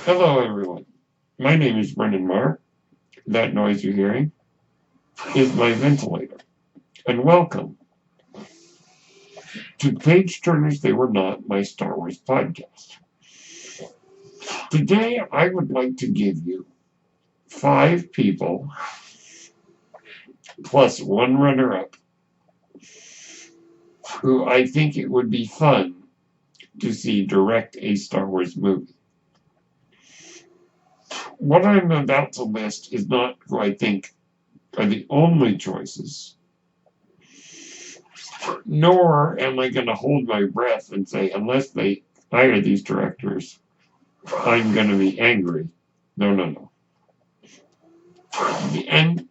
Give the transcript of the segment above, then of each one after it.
Hello, everyone. My name is Brendan Marr. That noise you're hearing is my ventilator. And welcome to Page Turners They Were Not, my Star Wars podcast. Today, I would like to give you 5 people plus one runner-up who I think it would be fun to see direct a Star Wars movie. What I'm about to list is not who I think are the only choices, nor am I going to hold my breath and say, unless they hire these directors, I'm going to be angry. No. And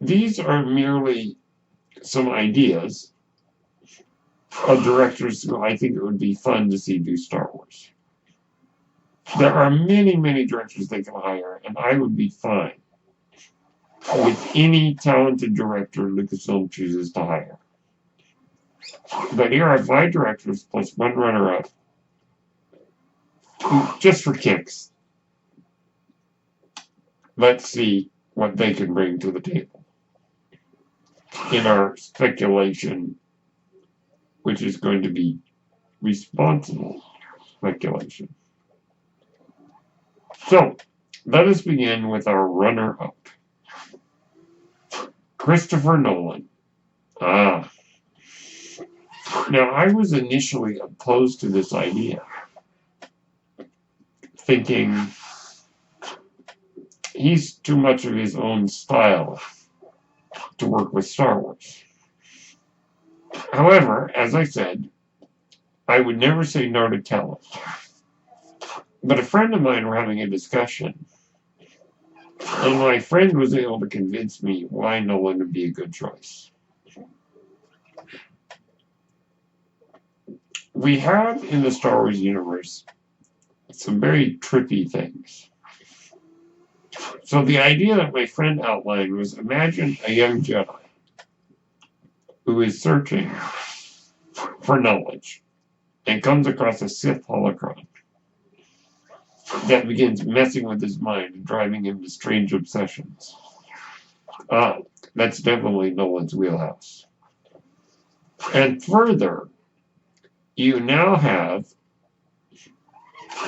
these are merely some ideas of directors who I think it would be fun to see do Star Wars. There are many directors they can hire, and I would be fine with any talented director Lucasfilm chooses to hire. But here are 5 directors plus one runner-up, just for kicks. Let's see what they can bring to the table in our speculation, which is going to be responsible speculation. So, let us begin with our runner-up. Christopher Nolan. Now, I was initially opposed to this idea, thinking he's too much of his own style to work with Star Wars. However, as I said, I would never say no to talent. But a friend of mine were having a discussion, and my friend was able to convince me why Nolan would be a good choice. We have in the Star Wars universe some very trippy things. So the idea that my friend outlined was, imagine a young Jedi who is searching for knowledge and comes across a Sith holocron that begins messing with his mind and driving him to strange obsessions. That's definitely Nolan's wheelhouse. And further, you now have,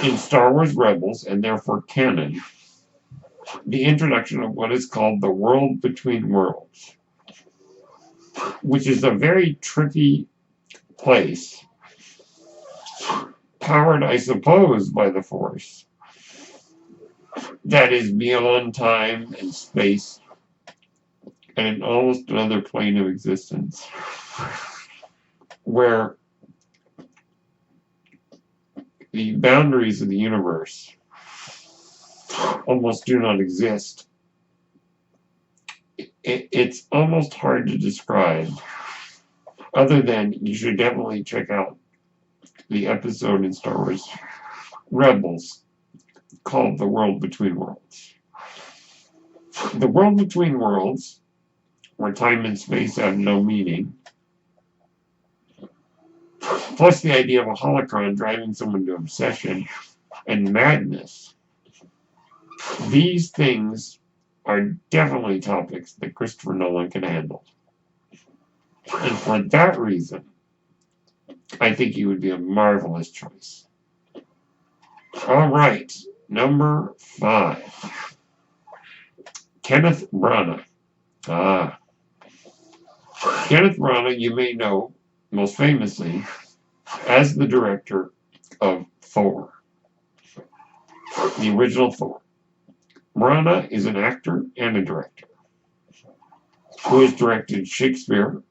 in Star Wars Rebels, and therefore canon, the introduction of what is called the World Between Worlds, which is a very trippy place, powered, I suppose, by the Force, that is beyond time and space and in almost another plane of existence, where the boundaries of the universe almost do not exist. It's almost hard to describe, other than you should definitely check out the episode in Star Wars Rebels called The World Between Worlds. The World Between Worlds, where time and space have no meaning, plus the idea of a holocron driving someone to obsession and madness. These things are definitely topics that Christopher Nolan can handle. And for that reason, I think he would be a marvelous choice. All right, number 5. Kenneth Branagh. Kenneth Branagh, you may know most famously as the director of Thor, the original Thor. Branagh is an actor and a director who has directed Shakespeare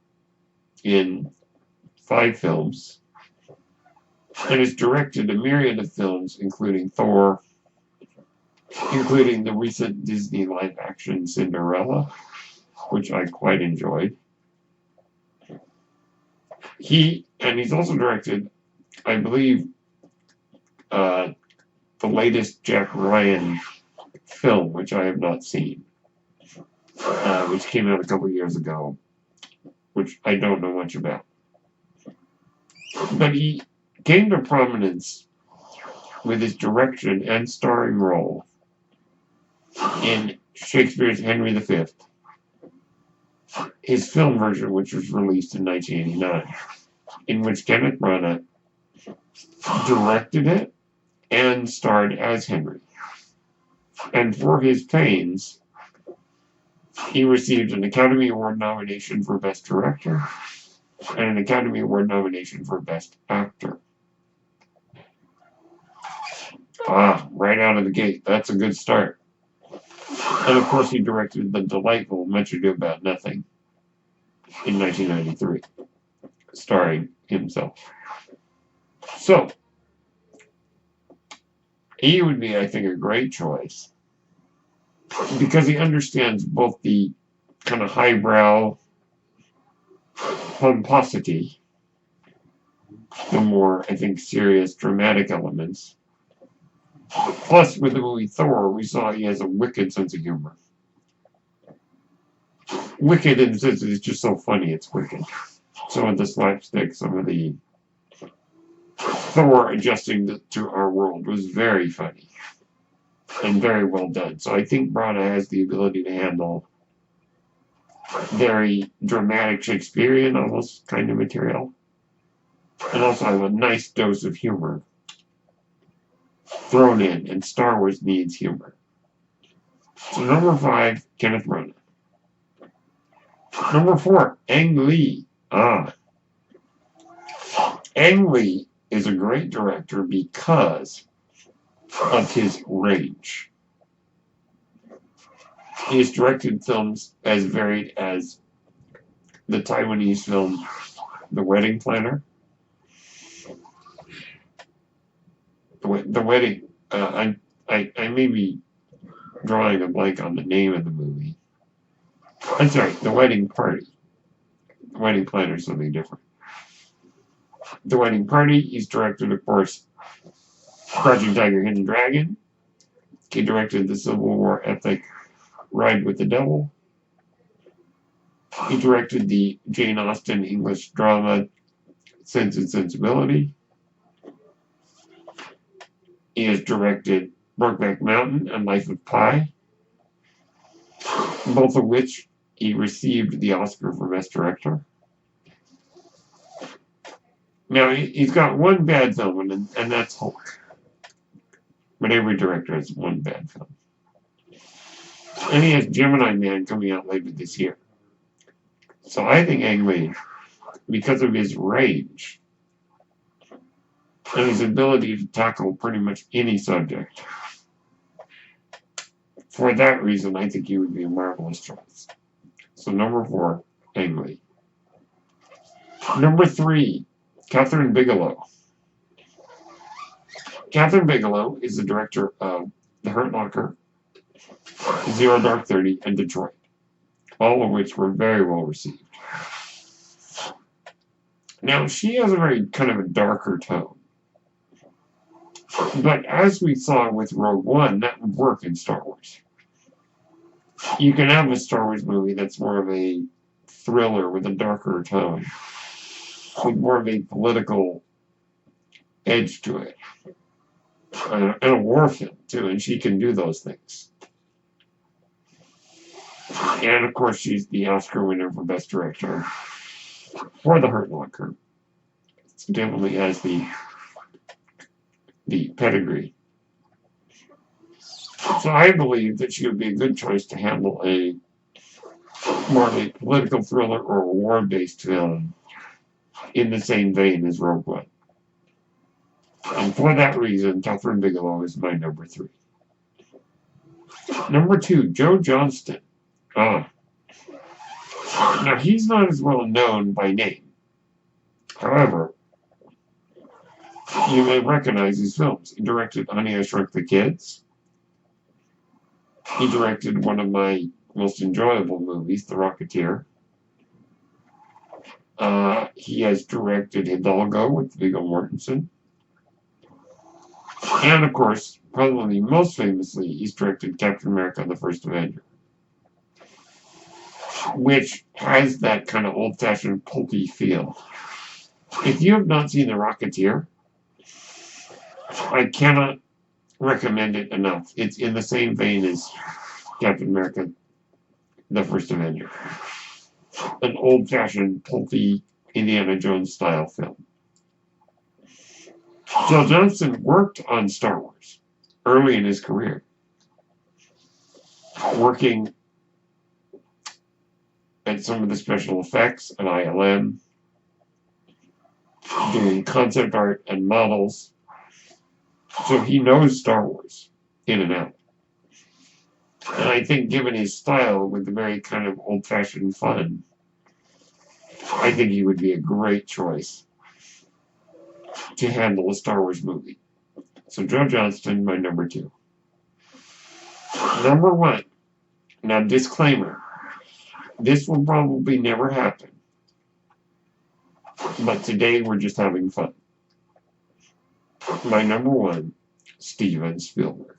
in 5 films and has directed a myriad of films, including Thor, including the recent Disney live-action Cinderella, which I quite enjoyed. He's also directed, I believe, the latest Jack Ryan film, which I have not seen, which came out a couple years ago, which I don't know much about. But he came to prominence with his direction and starring role in Shakespeare's Henry V, his film version, which was released in 1989, in which Kenneth Branagh directed it and starred as Henry. And for his pains, he received an Academy Award nomination for Best Director and an Academy Award nomination for Best Actor. Right out of the gate. That's a good start. And of course, he directed the delightful Much Ado About Nothing in 1993, starring himself. So, he would be, I think, a great choice because he understands both the kind of highbrow pomposity, the more, I think, serious, dramatic elements. Plus, with the movie Thor, we saw he has a wicked sense of humor. Wicked in the sense that it's just so funny, it's wicked. Some of the slapstick, some of the Thor adjusting to our world was very funny and very well done. So I think Branagh has the ability to handle very dramatic Shakespearean almost kind of material, and also have a nice dose of humor thrown in, and Star Wars needs humor. So number 5, Kenneth Branagh. Number 4, Ang Lee. Ang Lee is a great director because of his range. He has directed films as varied as the Taiwanese film The Wedding Planner. The Wedding, I may be drawing a blank on the name of the movie. I'm sorry, The Wedding Party. The Wedding Planner is something different. The Wedding Party, he's directed, of course, Crouching Tiger, Hidden Dragon. He directed the Civil War epic Ride with the Devil. He directed the Jane Austen English drama Sense and Sensibility. He has directed Brokeback Mountain and Life of Pi, both of which he received the Oscar for Best Director. Now, he's got one bad film, and that's Hulk. But every director has one bad film. And he has Gemini Man coming out later this year. So I think Ang Lee, because of his range and his ability to tackle pretty much any subject, for that reason, I think he would be a marvelous choice. So number 4, Ang Lee. Number 3, Kathryn Bigelow. Kathryn Bigelow is the director of The Hurt Locker, Zero Dark 30, and Detroit, all of which were very well received. Now, she has a very kind of a darker tone. But as we saw with Rogue One, that would work in Star Wars. You can have a Star Wars movie that's more of a thriller with a darker tone, with more of a political edge to it. And a war film, too, and she can do those things. And, of course, she's the Oscar winner for Best Director for The Hurt Locker. So definitely has the pedigree. So I believe that she would be a good choice to handle a more of a political thriller or a war-based film in the same vein as Rogue One. And for that reason, Kathryn Bigelow is my number 3. Number 2, Joe Johnston. Now, he's not as well known by name. However, you may recognize his films. He directed Honey, I Shrunk the Kids. He directed one of my most enjoyable movies, The Rocketeer. He has directed Hidalgo with Viggo Mortensen. And, of course, probably most famously, he's directed Captain America, the First Avenger, which has that kind of old-fashioned pulpy feel. If you have not seen The Rocketeer, I cannot recommend it enough. It's in the same vein as Captain America, the First Avenger. An old-fashioned, pulpy Indiana Jones style film. Joe Johnston worked on Star Wars early in his career, working at some of the special effects at ILM, doing concept art and models. So he knows Star Wars in and out. And I think given his style with the very kind of old-fashioned fun, I think he would be a great choice to handle a Star Wars movie. So Joe Johnston, my number 2. Number 1. Now, disclaimer. This will probably never happen. But today we're just having fun. My number 1, Steven Spielberg.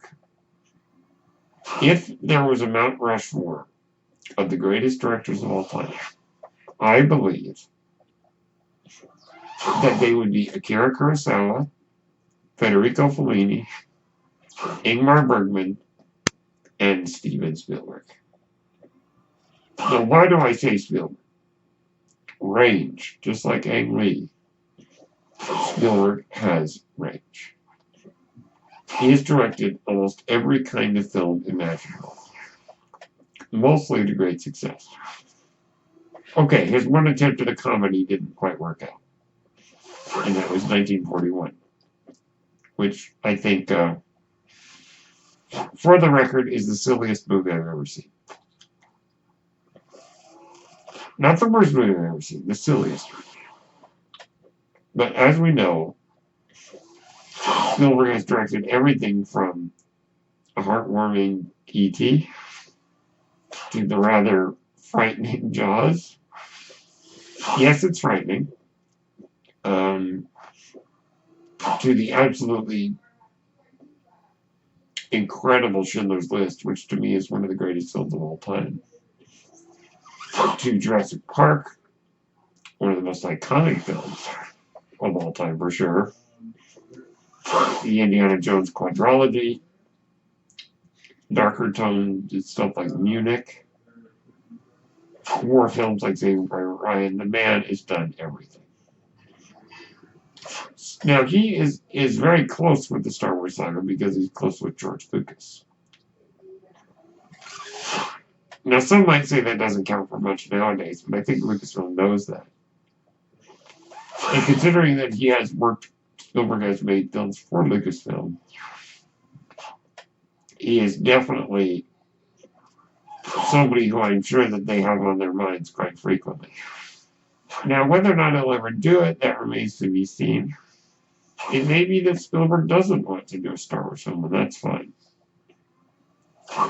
If there was a Mount Rushmore of the greatest directors of all time, I believe that they would be Akira Kurosawa, Federico Fellini, Ingmar Bergman, and Steven Spielberg. Now, why do I say Spielberg? Range, just like Ang Lee. Spielberg has range. He has directed almost every kind of film imaginable, mostly to great success. Okay, his one attempt at a comedy didn't quite work out, and that was 1941, which I think, for the record, is the silliest movie I've ever seen. Not the worst movie I've ever seen, the silliest. But as we know, Spielberg has directed everything from a heartwarming E.T. to the rather frightening Jaws. Yes, it's frightening. To the absolutely incredible Schindler's List, which to me is one of the greatest films of all time. To Jurassic Park, one of the most iconic films of all time for sure. The Indiana Jones quadrilogy, darker tone stuff like Munich, war films like Saving Private Ryan. The man has done everything. Now, he is very close with the Star Wars saga because he's close with George Lucas. Now, some might say that doesn't count for much nowadays, but I think Lucasfilm knows that. And considering that Spielberg has made films for Lucasfilm, he is definitely somebody who I'm sure that they have on their minds quite frequently. Now, whether or not he'll ever do it, that remains to be seen. It may be that Spielberg doesn't want to do a Star Wars film, and that's fine.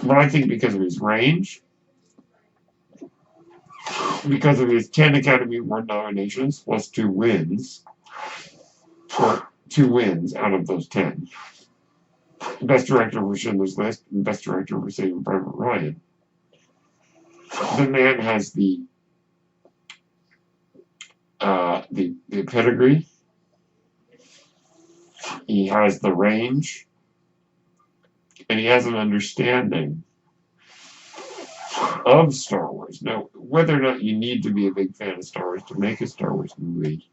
But I think because of his range, because of his 10 Academy Award nominations plus 2 wins, or 2 wins out of those 10, Best Director for Schindler's List and Best Director for Saving Private Ryan, the man has the pedigree, he has the range, and he has an understanding of Star Wars. Now, whether or not you need to be a big fan of Star Wars to make a Star Wars movie,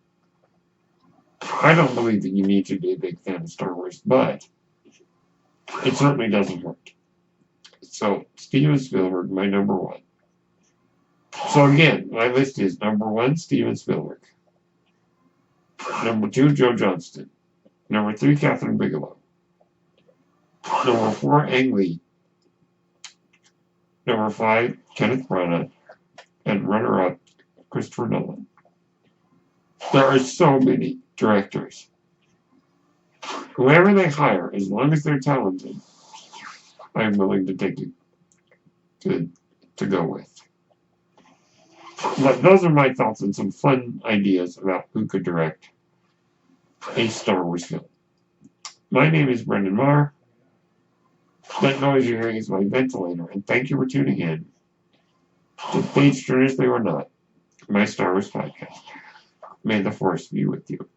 I don't believe that you need to be a big fan of Star Wars, but it certainly doesn't hurt. So, Steven Spielberg, my number 1. So again, my list is number 1, Steven Spielberg. Number 2, Joe Johnston. Number 3, Catherine Bigelow. Number 4, Ang Lee. Number 5, Kenneth Branagh. And runner-up, Christopher Nolan. There are so many directors. Whoever they hire, as long as they're talented, I'm willing to take it to go with. But those are my thoughts and some fun ideas about who could direct a Star Wars film. My name is Brendan Marr. That noise you're hearing is my ventilator, and thank you for tuning in to Page Turners They Were Not, my Star Wars podcast. May the Force be with you.